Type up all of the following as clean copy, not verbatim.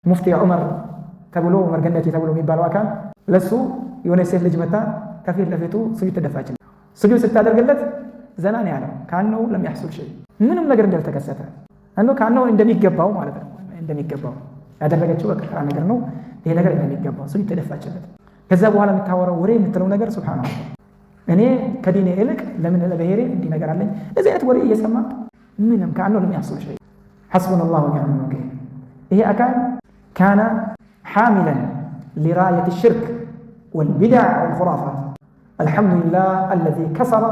ሙፍቲ ዑመር ተብሎ ዑመር ገነቲ ተብሎ የሚባለው አካል ለሱ የሆነ ሴት ልጅ መጣ ከፊት ለፊቱ ስጁድ ተደፋችለት። ስጁድ ስታደርግለት ዘና ነው ያለው ካነው ለሚያህሱል ሸይ ምንም ነገር እንዳልተከሰተ አንዱ ካነው እንደሚገባው ማለት ነው። እንደሚገባው ያደረገችው በቀራ ነገር ነው። ይሄ ነገር እንደሚገባው ስጁድ ተደፋችለት። ከዛ በኋላ የምታወራው ወሬ የምትለው ነገር ሱብሃንአላህ እኔ ከዲኔ ይልቅ ለምን ለብሔሬ እንዲህ ነገር አለኝ እዚህ አይነት ወሬ እየሰማ ምንም ካነው ለሚያህሱል ሸይ ሐስቡነላሁ ወኒዕመል ወኪል። ይሄ አካል ካነ حاملا لراية الشرك والبدع والخرافات. الحمد لله الذي كسر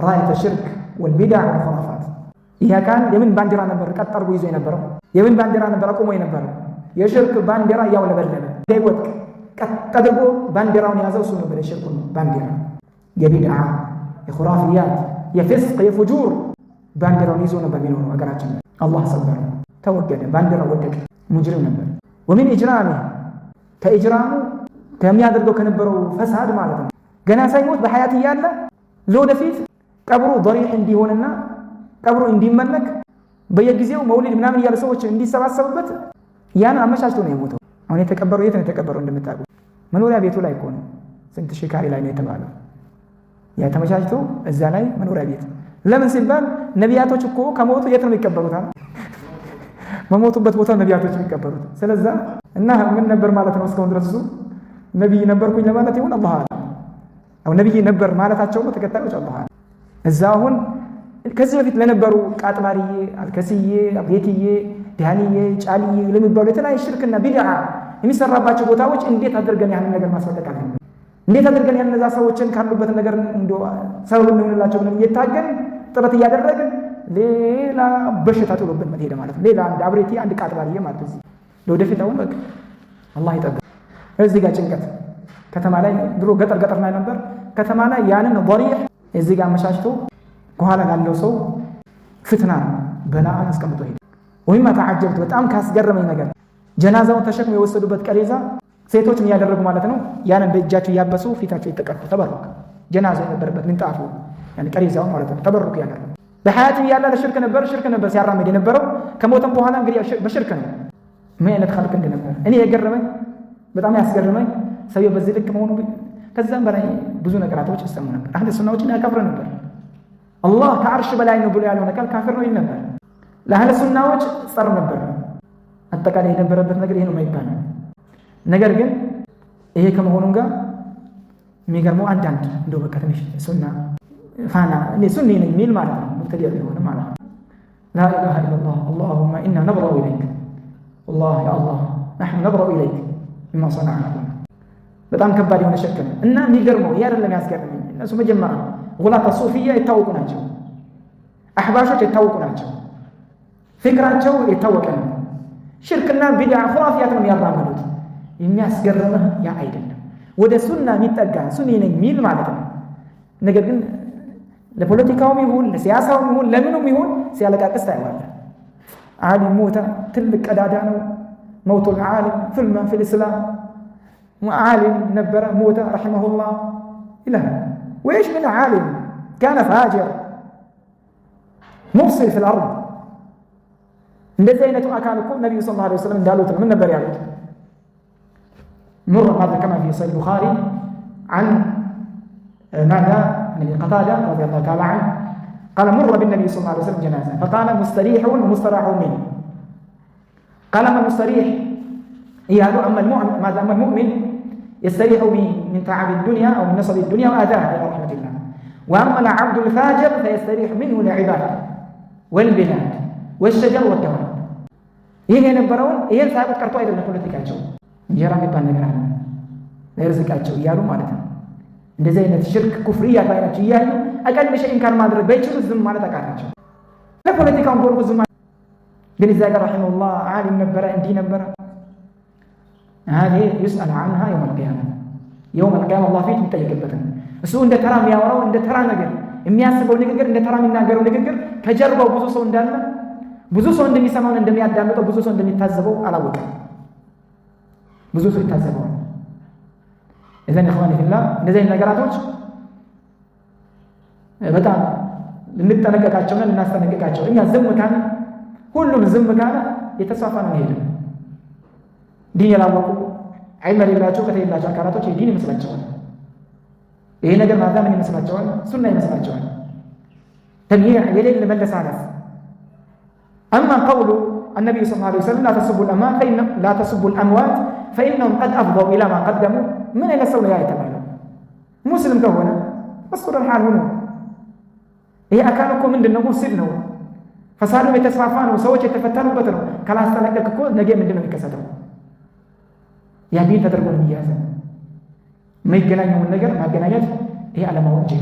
راية الشرك والبدع والخرافات. إذا كان يمن بانديرا نبر كتر بويزو نبر يمن بانديرا نبر كومو نبر يشرك بانديرا يا ولا بلبل ديوت كتدبو بانديرا ونيازو سنو بل الشرك بانديرا يا بدع يا خرافيات يا فسق يا فجور بانديرا ونيزو نبر منو أقرأتنا الله صبر توجد بانديرا ودك مجرم نبر ومن إجرامه كإجرامه كم يادرقو كنبرو فساد مالتنا قنا سيموت بحياتي يالا لو دفيت قبرو ضريح اندي هوننا قبرو اندي ملك بيجزيو مولد منامن يالا سوچ اندي سباسبበት ያና አመቻችቶ ነው የሞተው። አሁን የተቀበረው የት ነው የተቀበረው? እንደምታውቁ መኖሪያ ቤቱ ላይ እኮ ነው። ስንት ሽካሪ ላይ ነው የተባለው። ያ ተመቻችቶ እዛ ላይ መኖሪያ ቤት ለምን ሲባል ነቢያቶች እኮ ከሞቱ የት ነው የሚቀበሩት? መሞቱበት ቦታ ነቢያቶች የሚቀበሩት። ስለዚህ እና ምን ነበር ማለት ነው? እስካሁን ድረስ ነብይ ነበርኩኝ ለማለት ይሁን አላህ አው ነብይ ነበር ማለታቸው ነው ተከታዮች አላህ እዛ አሁን ከዚህ በፊት ለነበሩ ቃጥባሪዬ አልከሲዬ አብዴትዬ ዳንዬ ጫልዬ ለሚባሉ የተለያዩ ሽርክና ቢድዓ የሚሰራባቸው ቦታዎች እንዴት አድርገን ያንን ነገር ማስወጣት አለብን? እንዴት አድርገን ያንን እዛ ሰዎችን ካሉበት ነገር እንደው ሰበብ እንሆንላቸው ብለን እየታገን ጥረት እያደረግን ሌላ በሽታ ጥሎብን መሄድ ማለት ነው። ሌላ አንድ አብሬቲ አንድ ቃጥባሪዬ ማለት ነው። ለወደፊት አሁን በቃ አላህ ይጠብቅ። እዚህ ጋር ጭንቀት ከተማ ላይ ድሮ ገጠር ላይ ነበር። ከተማ ላይ ያንን ضريح እዚህ ጋር መሻሽቶ ከኋላ ያለው ሰው ፍትና በላን አስቀምጦ ሄደ። ወይማ ተዓጀብት በጣም ካስገረመኝ ነገር ጀናዛውን ተሸክሞ የወሰዱበት ቀሬዛ ሴቶች ምን ያደረጉ ማለት ነው? ያንን በእጃቸው ያበሱ ፊታቸው ይተቀፉ ተበረከ። ጀናዛ የነበረበት ምንጣፉ ያን ቀሬዛው ማለት ነው ተበረከ ያደረጉ። በሐያቱ ያለ ለሽርክ ነበር ሲያራምድ የነበረው። ከሞተም በኋላ እንግዲህ በሽርክ ነው። ምን አይነት ኸልቅ እንደነበር እኔ የገረመኝ በጣም ያስገረመኝ ሰውየው በዚህ ልክ መሆኑ። ከዛም በላይ ብዙ ነገራቶች ይሰሙ ነበር። አህለ ሱናዎችን ያከብረ ነበር። አላህ ከአርሽ በላይ ነው ብሎ ያለው ነገር ካፊር ነው ይል ነበር። ለአህለ ሱናዎች ጸር ነበር። አጠቃላይ የነበረበት ነገር ይሄ ነው የማይባል ነገር ግን ይሄ ከመሆኑም ጋር የሚገርመው አንዳንድ እንደው በቃ ትንሽ ሱና ፋና እኔ ሱኒ ነኝ የሚል ማለት ነው ሙብተዲዕ የሆነ ማለት ነው። ላ ኢላሃ ኢላላህ اللهم إنا نبرأ إليك والله يا الله نحن نبرأ إليك مما صنعنا በጣም ከባድ የሆነ ሽርክ ነው እና የሚገርመው ይሄ አይደለም ያስገርመኝ። እነሱ መጀመሪያ ጉላታ ሱፊያ የታወቁ ናቸው። አህባሾች የታወቁ ናቸው። ፍቅራቸው የታወቀ ነው። ሽርክና ቢድዓ ኹራፊያት ነው የሚያራምዱት። የሚያስገርምህ ያ አይደለም ወደ ሱና የሚጠጋ ሱኒ ነኝ የሚል ማለት ነው። ነገር ግን ለፖለቲካውም ይሁን ለሲያሳውም ይሁን ለምኑም ይሁን ሲያለቃቅስ ታይዋለህ። ዓሊም ሞተ፣ ትልቅ ቀዳዳ ነው መውቱል ዓሊም ثلما في الإسلام عالم نبر موت رحمه الله إله وإيش من عالم كان فاجر مفسد في الأرض. እንደዚህ አይነቱ አካል እኮ ነብዩ ሰለላሁ ዐለይሂ ወሰለም እንዳሉት ምን ነበር ያሉት? مر هذا كما في صحيح البخاري عن ماذا من قتادة رضي الله تعالى عنه قال مر بالنبي صلى الله عليه وسلم جنازة فقال مستريح ومستراح منه. قال ما المستريح إياه أما المؤمن ماذا أما المؤمن يستريح من تعب الدنيا أو من نصب الدنيا وآذاها إلى رحمة الله. وأما العبد الفاجر فيستريح منه العباد والبلاد والشجر والدواب. ይሄ የነበረውን ይሄን ሳይቆጥ ቀርቶ አይደለም ፖለቲካቸው እንጀራ የሚባል ነገር አለ ለርዝቃቸው እያሉ ማለት ነው። እንደዚህ አይነት ሽርክ ኩፍርያ ባይናቸው እያሉ አቀል ሸይን ካር ማድረግ ባይችሉ ዝም ማለት አቃታቸው። ለፖለቲካውን ቦርቁ ዝም ግን እዛ ጋር ረሂመሁላህ ዓሊም ነበረ እንዲህ ነበረ። هذه يسأل عنها يوم القيامة. يوم القيامة الله فيه يطيقبتن እሱ እንደ ተራ የሚያወራው እንደ ተራ ነገር የሚያስበው ንግግር እንደ ተራ የሚናገረው ንግግር ከጀርባው ብዙ ሰው እንዳለ ብዙ ሰው እንደሚሰማው እንደሚያዳምጠው ብዙ ሰው እንደሚታዘበው አላወቀም። ብዙ ሰው ይታዘበዋል። እዘን ኢኽዋኒ ፊላህ እንደዚህ ነገራቶች በጣም ልንጠነቀቃቸውና ልናስጠነቅቃቸው። እኛ ዝም ካለ ሁሉም ዝም ካለ የተስፋፋ ነው ይሄድ ዲን ያላወቁ ዒልም የሌላቸው እውቀት የሌላቸው አካላቶች ዲን ይመስላቸዋል። ይሄ ነገር ማለት ምን ይመስላቸዋል? ሱና ይመስላቸዋል። ተምይዕ የሌለ መለሳለፍ። አማ ቀውሉ النبي صلى الله عليه وسلم لا تسبوا الأموات فإنهم قد أفضوا إلى ما قدموا من إلى سوى يا يتبعلم مسلم كهونا بصر الحال هنا هي أكانكم من دنو مسلم فصاروا يتسفافانوا وسووا يتفتنوا بطنوا كلا استلقك كل نجي من دنو يكسدوا يا بين تدربون ميازا ما يجنان يوم النجر ما جنايات هي على ما وجه